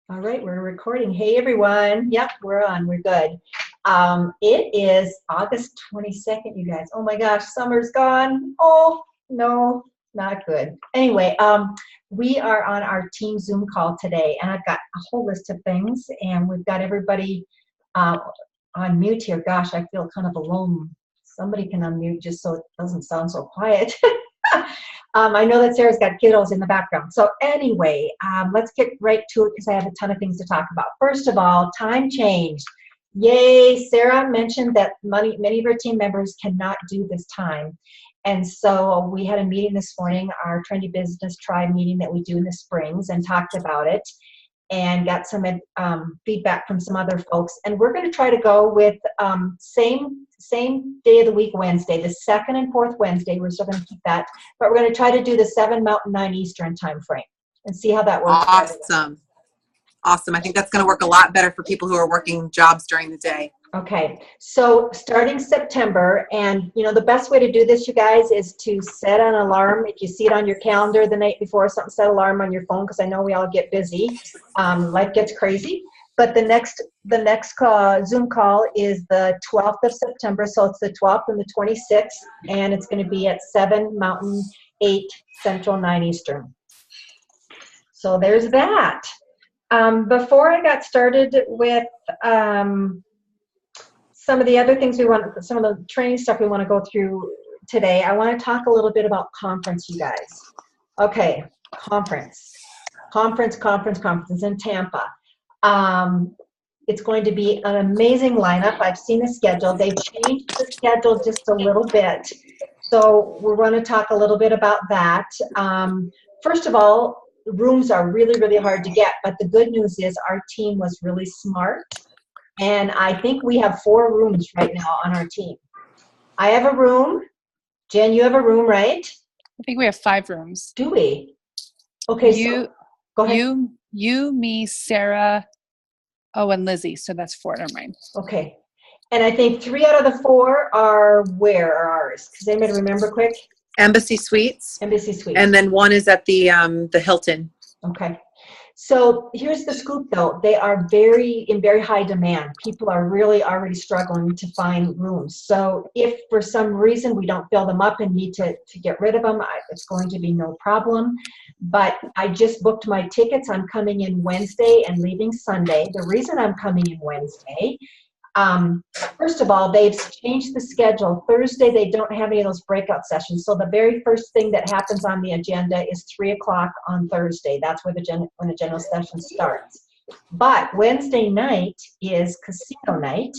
All right, we're recording. Hey, everyone. Yep, we're on. We're good. It is August 22nd, you guys. Oh my gosh, summer's gone. Oh, no, not good. Anyway, we are on our team Zoom call today, and I've got a whole list of things, and we've got everybody uh, on mute here. Gosh, I feel kind of alone. Somebody can unmute just so it doesn't sound so quiet. I know that Sarah's got kiddos in the background. So anyway, let's get right to it because I have a ton of things to talk about. First of all, time change. Yay, Sarah mentioned that many of our team members cannot do this time. And so we had a meeting this morning, our Trendy Business Tribe meeting that we do in the springs, and talked about it and got some feedback from some other folks. And we're going to try to go with same day of the week, Wednesday, the second and fourth Wednesday. We're still going to keep that, but we're going to try to do the 7 Mountain, 9 Eastern time frame and see how that works. Awesome. I think that's going to work a lot better for people who are working jobs during the day. Okay, so starting September, and the best way to do this, you guys, is to set an alarm. If you see it on your calendar the night before, set alarm on your phone, because I know we all get busy. Life gets crazy. But the next Zoom call is the 12th of September, so it's the 12th and the 26th, and it's going to be at 7 Mountain, 8 Central, 9 Eastern. So there's that. Before I got started with some of the other things some of the training stuff we want to go through today, I want to talk a little bit about conference, you guys. Okay, conference in Tampa. It's going to be an amazing lineup. I've seen the schedule. They've changed the schedule just a little bit. So we're going to talk a little bit about that. First of all, rooms are really, really hard to get, but the good news is our team was really smart. And I think we have 4 rooms right now on our team. I have a room. Jen, you have a room, right? I think we have 5 rooms. Do we? Okay, so go ahead. You, me, Sarah, and Lizzie. So that's 4 on mine. Okay. And I think 3 out of the 4 are where are ours? Does anybody remember quick? Embassy Suites. Embassy Suites. And then 1 is at the Hilton. Okay. So here's the scoop, though. They are in very high demand. People are really already struggling to find rooms. So if for some reason we don't fill them up and need to get rid of them, it's going to be no problem. But I just booked my tickets. I'm coming in Wednesday and leaving Sunday. The reason I'm coming in Wednesday, first of all, they've changed the schedule. Thursday, they don't have any of those breakout sessions. So the very first thing that happens on the agenda is 3 o'clock on Thursday. That's when the general session starts. But Wednesday night is casino night.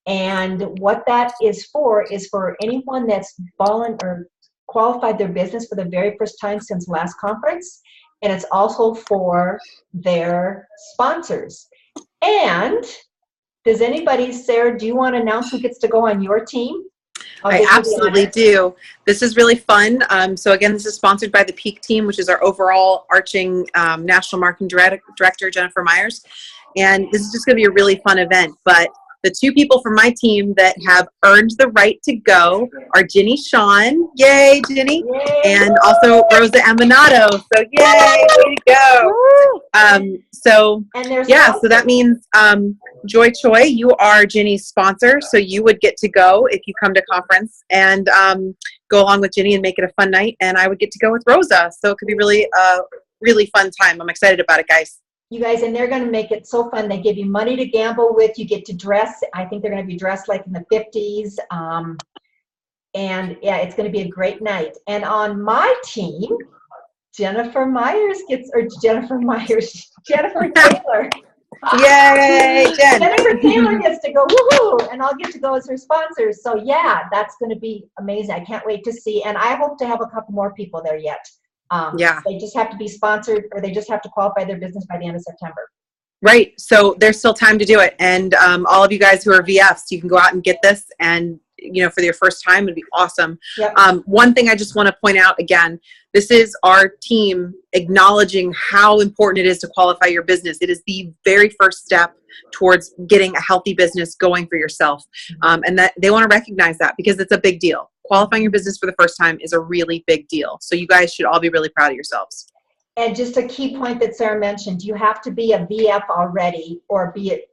And what that is for anyone that's fallen or qualified their business for the very first time since last conference. And it's also for their sponsors. And does anybody, Sarah, do you want to announce who gets to go on your team? I absolutely do. This is really fun. So again, this is sponsored by the Peak Team, which is our overall arching National Marketing Director, Jennifer Myers. And this is just going to be a really fun event. But the 2 people from my team that have earned the right to go are Ginny Sean, yay, Ginny, yay. And also Rosa Aminato. So yay, way to go. So that means Joy Choi, you are Ginny's sponsor, so you would get to go if you come to conference and go along with Ginny and make it a fun night, and I would get to go with Rosa. So it could be really fun time. I'm excited about it, guys. You guys, and they're going to make it so fun. They give you money to gamble with. You get to dress. I think they're going to be dressed like in the 50s. And yeah, it's going to be a great night. And on my team, Jennifer Taylor. Yay, Jen. Jennifer Taylor gets to go, woohoo, and I'll get to go as her sponsor. So yeah, that's going to be amazing. I can't wait to see. And I hope to have a couple more people there yet. They just have to be sponsored, or they just have to qualify their business by the end of September. Right. So there's still time to do it. And all of you guys who are VFs, you can go out and get this. And, for your first time, it'd be awesome. Yep. One thing I just want to point out again, this is our team acknowledging how important it is to qualify your business. It is the very first step towards getting a healthy business going for yourself. And that they want to recognize that because it's a big deal. Qualifying your business for the first time is a really big deal. So you guys should all be really proud of yourselves. And just a key point that Sarah mentioned, you have to be a VF already, or be it,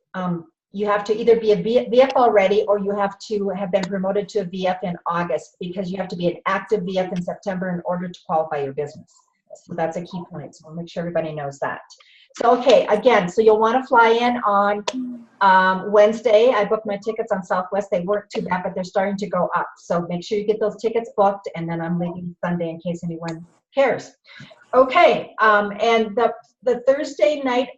you have to either be a VF already, or you have to have been promoted to a VF in August, because you have to be an active VF in September in order to qualify your business. So that's a key point. So we'll make sure everybody knows that. So, okay, again, so you'll want to fly in on Wednesday. I booked my tickets on Southwest. They weren't too bad, but they're starting to go up. So make sure you get those tickets booked, and then I'm leaving Sunday in case anyone cares. Okay, and the Thursday night,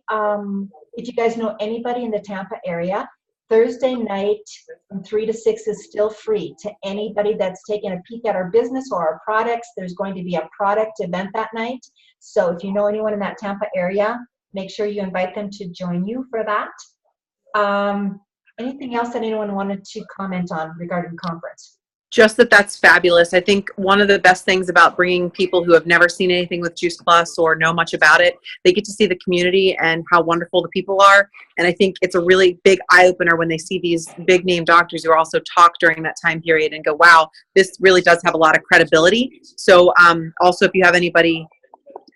if you guys know anybody in the Tampa area, Thursday night from 3 to 6 is still free to anybody that's taking a peek at our business or our products. There's going to be a product event that night. So if you know anyone in that Tampa area, make sure you invite them to join you for that. Anything else that anyone wanted to comment on regarding conference? Just that's fabulous. I think one of the best things about bringing people who have never seen anything with Juice Plus or know much about it, they get to see the community and how wonderful the people are. And I think it's a really big eye-opener when they see these big name doctors who also talk during that time period and go, wow, this really does have a lot of credibility. So also, if you have anybody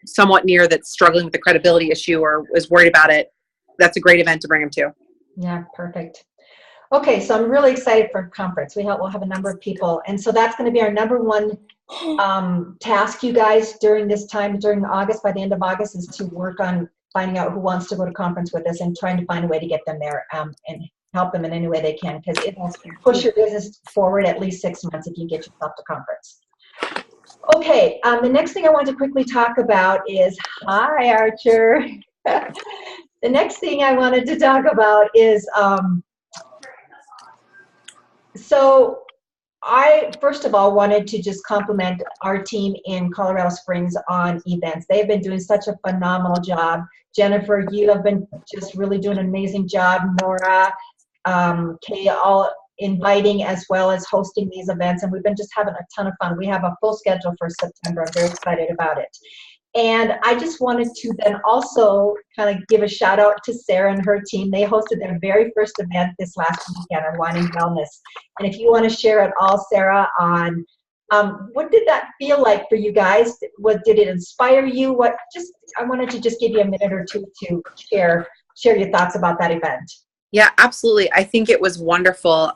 somewhat near that's struggling with the credibility issue or is worried about it, that's a great event to bring them to. Yeah, perfect. Okay, so I'm really excited for conference. We'll have a number of people, and so that's going to be our number one task, you guys, during this time, during August. By the end of August, is to work on finding out who wants to go to conference with us and trying to find a way to get them there, and help them in any way they can, because it will push your business forward at least 6 months if you get yourself to conference. Okay, the next thing I want to quickly talk about is, hi, Archer. The next thing I wanted to talk about is, so I, first of all, wanted to just compliment our team in Colorado Springs on events. They've been doing such a phenomenal job. Jennifer, you have been just really doing an amazing job. Nora, Kay, all inviting as well as hosting these events, and we've been just having a ton of fun. We have a full schedule for September. I'm very excited about it. And I just wanted to then also kind of give a shout out to Sarah and her team. They hosted their very first event this last weekend on Wine and Wellness. And if you want to share at all, Sarah, on what did that feel like for you guys? Did it inspire you? I wanted to just give you a minute or two to share your thoughts about that event. Yeah, absolutely. I think it was wonderful.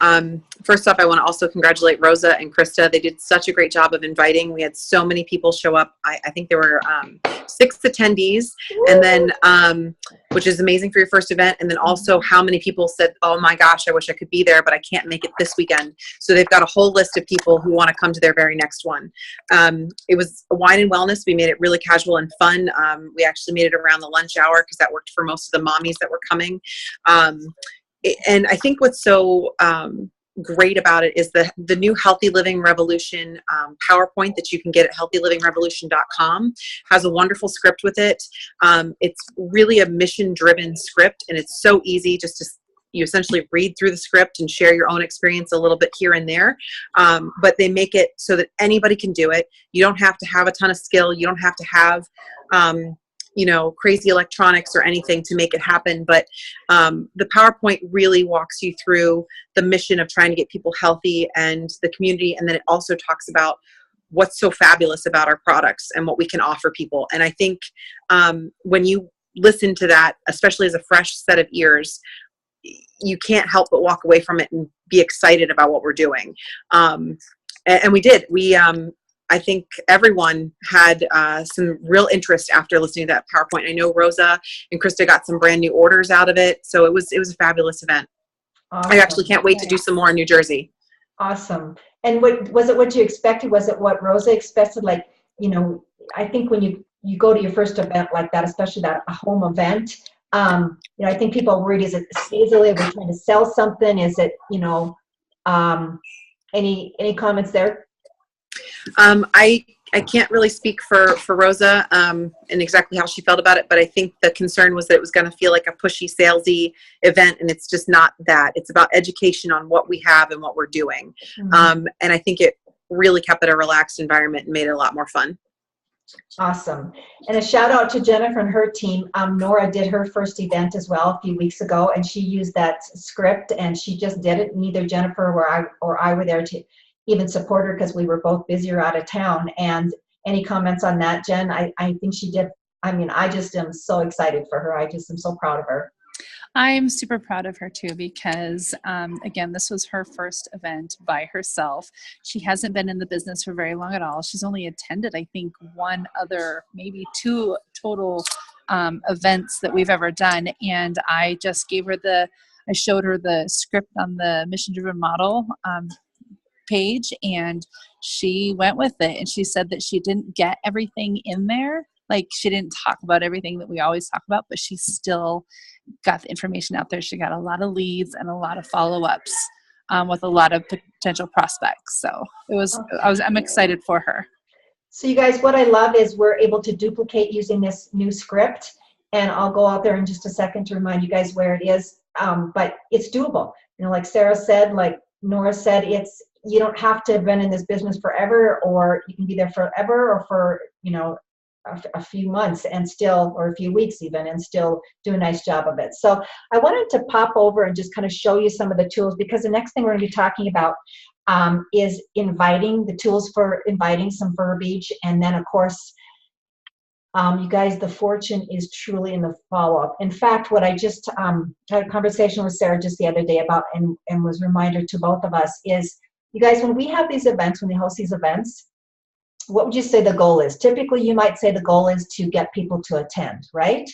First off, I want to also congratulate Rosa and Krista. They did such a great job of inviting. We had so many people show up. I think there were 6 attendees, and then which is amazing for your first event. And then also how many people said, oh my gosh, I wish I could be there, but I can't make it this weekend. So they've got a whole list of people who want to come to their very next one. It was a wine and wellness. We made it really casual and fun. We actually made it around the lunch hour because that worked for most of the mommies that were coming. And I think what's so great about it is the new Healthy Living Revolution PowerPoint that you can get at healthylivingrevolution.com has a wonderful script with it. It's really a mission-driven script, and it's so easy just to you essentially read through the script and share your own experience a little bit here and there. But they make it so that anybody can do it. You don't have to have a ton of skill. You don't have to have crazy electronics or anything to make it happen. But the PowerPoint really walks you through the mission of trying to get people healthy and the community. And then it also talks about what's so fabulous about our products and what we can offer people. And I think when you listen to that, especially as a fresh set of ears, you can't help but walk away from it and be excited about what we're doing. And we did. I think everyone had some real interest after listening to that PowerPoint. I know Rosa and Krista got some brand new orders out of it. So it was a fabulous event. Awesome. I actually can't wait to do some more in New Jersey. Awesome. And was it what you expected? Was it what Rosa expected? Like, I think when you go to your first event like that, especially a home event, I think people are worried, is it easily, are we trying to sell something? Is it, any comments there? I can't really speak for Rosa and exactly how she felt about it, but I think the concern was that it was going to feel like a pushy, salesy event, and it's just not that. It's about education on what we have and what we're doing. Mm-hmm. And I think it really kept it a relaxed environment and made it a lot more fun. Awesome. And a shout out to Jennifer and her team. Nora did her first event as well a few weeks ago, and she used that script, and she just did it. Neither Jennifer or I were there to even support her because we were both busy or out of town. And any comments on that, Jen? I think she did I mean, I just am so excited for her. I just am so proud of her. I'm super proud of her too because, again, this was her first event by herself. She hasn't been in the business for very long at all. She's only attended, I think, one other, maybe two total events that we've ever done. And I just I showed her the script on the Mission Driven Model page, and she went with it. And she said that she didn't get everything in there. Like, she didn't talk about everything that we always talk about, but she still got the information out there. She got a lot of leads and a lot of follow-ups with a lot of potential prospects. So I'm excited for her. So you guys, what I love is we're able to duplicate using this new script, and I'll go out there in just a second to remind you guys where it is. But it's doable. You know, like Sarah said, like Nora said, you don't have to have been in this business forever, or you can be there forever, or for, you know, a few months and still, or a few weeks even, and still do a nice job of it. So I wanted to pop over and just kind of show you some of the tools, because the next thing we're going to be talking about is the tools for inviting, some verbiage, and then of course, you guys, the fortune is truly in the follow-up. In fact, what I just had a conversation with Sarah just the other day about, and was a reminder to both of us, is, you guys, when we have these events, when we host these events, what would you say the goal is? Typically, you might say the goal is to get people to attend, right?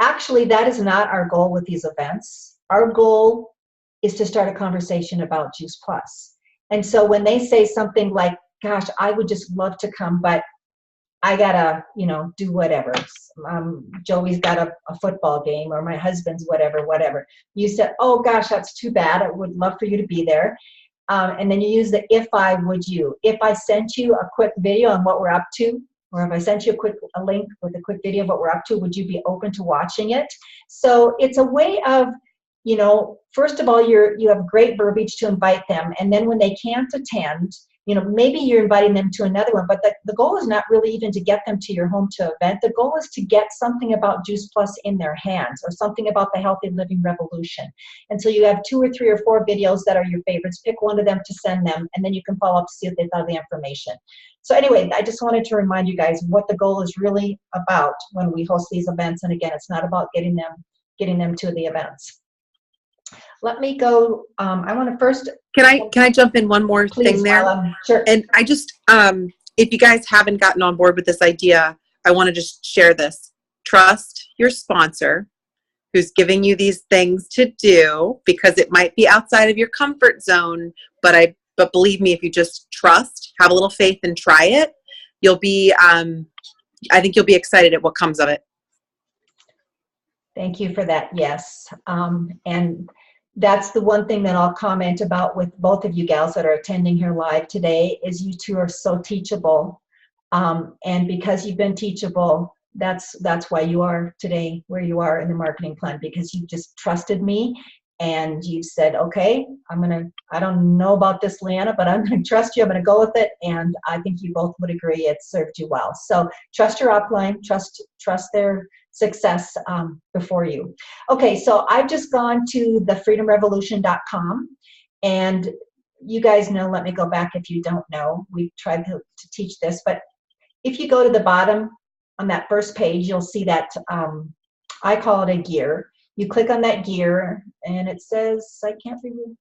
Actually, that is not our goal with these events. Our goal is to start a conversation about Juice Plus. And so when they say something like, gosh, I would just love to come, but I gotta, you know, do whatever. Joey's got a football game, or my husband's whatever. You said, oh gosh, that's too bad. I would love for you to be there. And then you use the if I, would you. If I sent you a quick video on what we're up to, or if I sent you a link with a quick video of what we're up to, would you be open to watching it? So it's a way of, you know, first of all, you have great verbiage to invite them. And then when they can't attend, you know, maybe you're inviting them to another one, but the goal is not really even to get them to your home to event. The goal is to get something about Juice Plus in their hands, or something about the Healthy Living Revolution. And so you have 2 or 3 or 4 videos that are your favorites. Pick one of them to send them, and then you can follow up to see if they thought of the information. So anyway, I just wanted to remind you guys what the goal is really about when we host these events. And again, it's not about getting them to the events. Let me go. I want to first. Can I jump in one more Please, thing there? Sure. And I just, if you guys haven't gotten on board with this idea, I want to just share this. Trust your sponsor who's giving you these things to do, because it might be outside of your comfort zone, but believe me, if you just trust, have a little faith and try it, you'll be, I think you'll be excited at what comes of it. Thank you for that. Yes. And that's the one thing that I'll comment about with both of you gals that are attending here live today, is you two are so teachable. And because you've been teachable, that's why you are today where you are in the marketing plan, because you just trusted me and you said, okay, I don't know about this, Leanna, but I'm going to trust you. I'm going to go with it. And I think you both would agree it served you well. So trust your upline, trust their success before you. Okay, so I've just gone to thefreedomrevolution.com, and you guys know, let me go back if you don't know. We've tried to teach this, but if you go to the bottom on that first page, you'll see that I call it a gear. You click on that gear, and it says, I can't remove.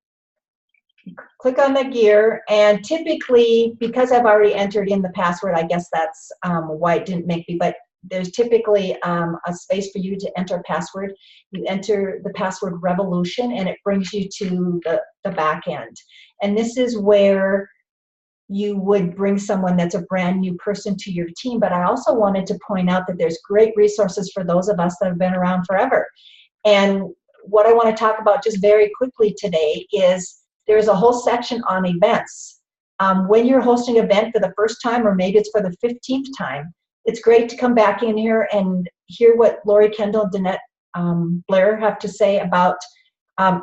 Click on the gear, and typically, because I've already entered in the password, I guess that's why it didn't make me, but there's typically a space for you to enter a password. You enter the password revolution, and it brings you to the back end. And this is where you would bring someone that's a brand new person to your team. But I also wanted to point out that there's great resources for those of us that have been around forever. And what I want to talk about just very quickly today is there's a whole section on events. When you're hosting an event for the first time, or maybe it's for the 15th time, it's great to come back in here and hear what Lori Kendall and Danette Blair have to say about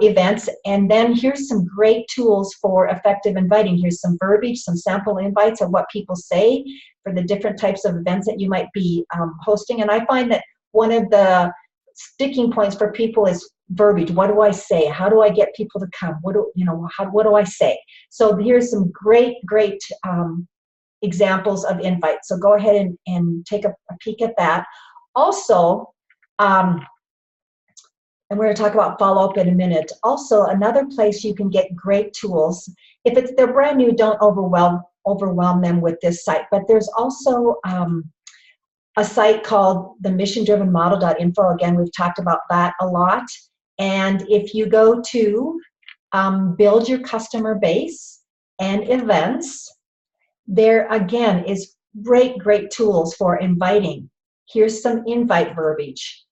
events. And then here's some great tools for effective inviting. Here's some verbiage, some sample invites of what people say for the different types of events that you might be hosting. And I find that one of the sticking points for people is verbiage. What do I say? How do I get people to come? What do I say? So here's some great examples of invites. So go ahead and take a peek at that. Also, and we're going to talk about follow-up in a minute. Also, another place you can get great tools. If they're brand new, don't overwhelm them with this site. But there's also a site called the missiondrivenmodel.info. Again, we've talked about that a lot. And if you go to build your customer base and events, there again is great tools for inviting. Here's some invite verbiage.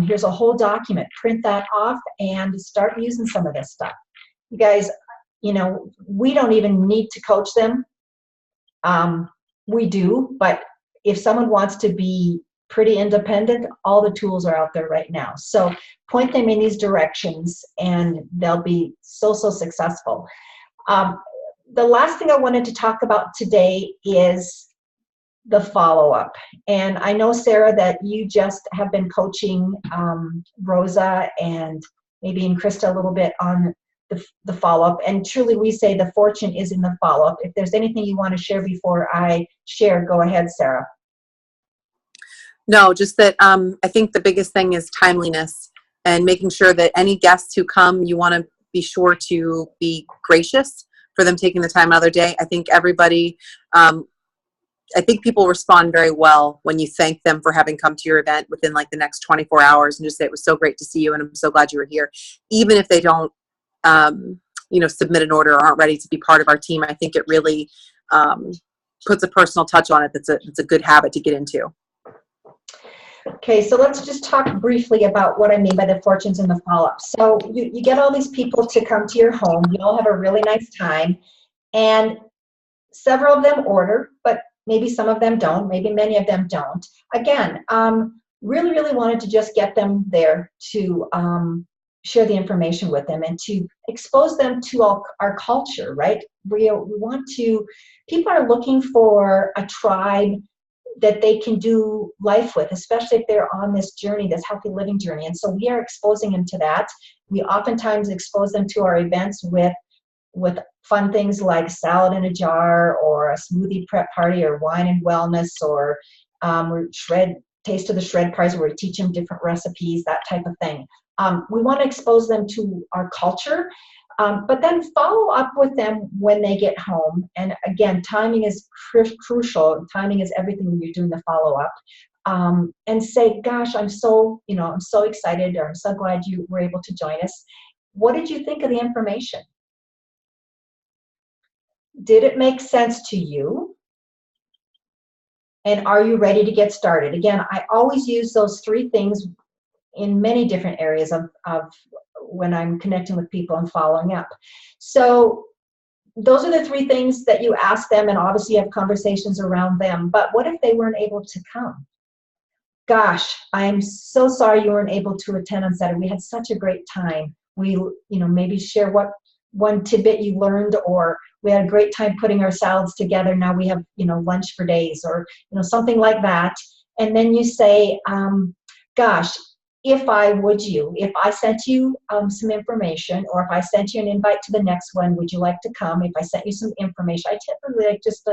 Here's a whole document. Print that off and start using some of this stuff. You guys, you know, we don't even need to coach them. We do, but if someone wants to be pretty independent, all the tools are out there right now. So point them in these directions and they'll be so successful. The last thing I wanted to talk about today is the follow-up. And I know, Sarah, that you just have been coaching Rosa and maybe in Krista a little bit on the follow-up. And truly, we say the fortune is in the follow-up. If there's anything you want to share before I share, go ahead, Sarah. No, just that I think the biggest thing is timeliness and making sure that any guests who come, you want to be sure to be gracious for them taking the time out of their day. I think everybody, I think people respond very well when you thank them for having come to your event within like the next 24 hours and just say, it was so great to see you and I'm so glad you were here. Even if they don't, you know, submit an order or aren't ready to be part of our team, I think it really puts a personal touch on it. It's a good habit to get into. Okay, so let's just talk briefly about what I mean by the fortunes and the follow-up. So you get all these people to come to your home. You all have a really nice time. And several of them order, but maybe some of them don't. Maybe many of them don't. Again, really wanted to just get them there to share the information with them and to expose them to our culture, right? We want to, people are looking for a tribe that they can do life with, especially if they're on this journey, this healthy living journey. And so we are exposing them to that. We oftentimes expose them to our events with fun things like salad in a jar or a smoothie prep party or wine and wellness or taste of the shred parties where we teach them different recipes, that type of thing. We want to expose them to our culture, but then follow up with them when they get home. And again, timing is crucial. Timing is everything when you're doing the follow-up. And say, gosh, I'm so excited, or I'm so glad you were able to join us. What did you think of the information? Did it make sense to you? And are you ready to get started? Again, I always use those three things in many different areas of when I'm connecting with people and following up. So those are the three things that you ask them, and obviously you have conversations around them. But what if they weren't able to come? Gosh, I'm so sorry you weren't able to attend on Saturday. We had such a great time. We, maybe share what one tidbit you learned, or we had a great time putting our salads together. Now we have, lunch for days, or, something like that. And then you say, gosh, if I sent you some information, or if I sent you an invite to the next one, would you like to come? If I sent you some information, I typically like just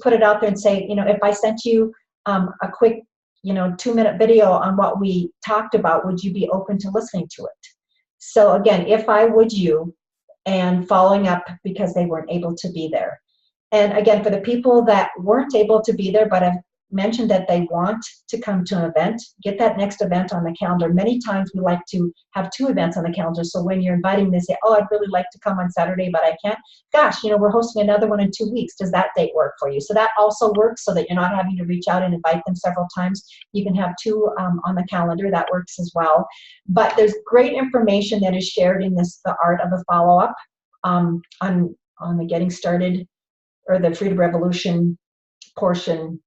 put it out there and say, if I sent you a quick, 2-minute video on what we talked about, would you be open to listening to it? So again, if I would you, and following up because they weren't able to be there. And again, for the people that weren't able to be there, but have mentioned that they want to come to an event, get that next event on the calendar. Many times we like to have 2 events on the calendar. So when you're inviting them, they say, oh, I'd really like to come on Saturday, but I can't. Gosh, we're hosting another one in 2 weeks. Does that date work for you? So that also works, so that you're not having to reach out and invite them several times. You can have 2 on the calendar. That works as well. But there's great information that is shared in the art of a follow-up on the Getting Started, or the Freedom Revolution portion,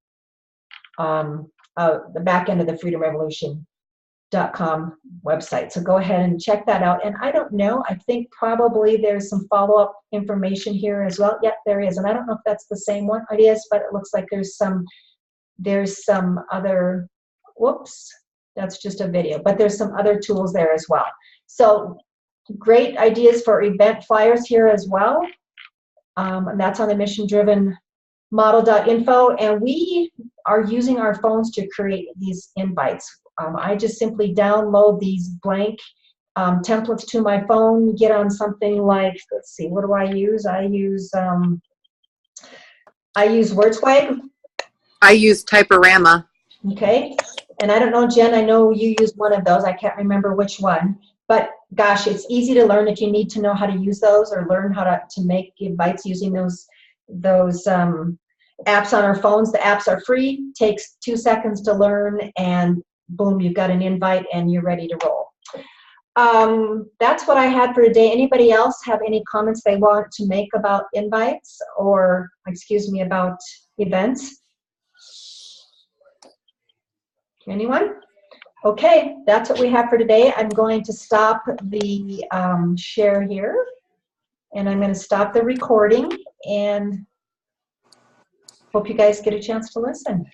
the back end of the freedomrevolution.com website. So go ahead and check that out. And I don't know, I think probably there's some follow-up information here as well. Yep, there is. And I don't know if that's the same one. It is, but it looks like there's some other, whoops, that's just a video, but there's some other tools there as well. So great ideas for event flyers here as well. And that's on the missiondrivenmodel.info. And we are using our phones to create these invites. I just simply download these blank templates to my phone, get on something like, let's see, what do I use? I use WordSwag. I use Typorama. Okay, and I don't know, Jen, I know you use one of those. I can't remember which one, but gosh, it's easy to learn if you need to know how to use those or learn how to make invites using those apps on our phones. The apps are free, takes 2 seconds to learn, and boom, you've got an invite and you're ready to roll. That's what I had for today. Anybody else have any comments they want to make about invites or, excuse me, about events? Anyone? Okay, that's what we have for today. I'm going to stop the share here, and I'm going to stop the recording, and hope you guys get a chance to listen.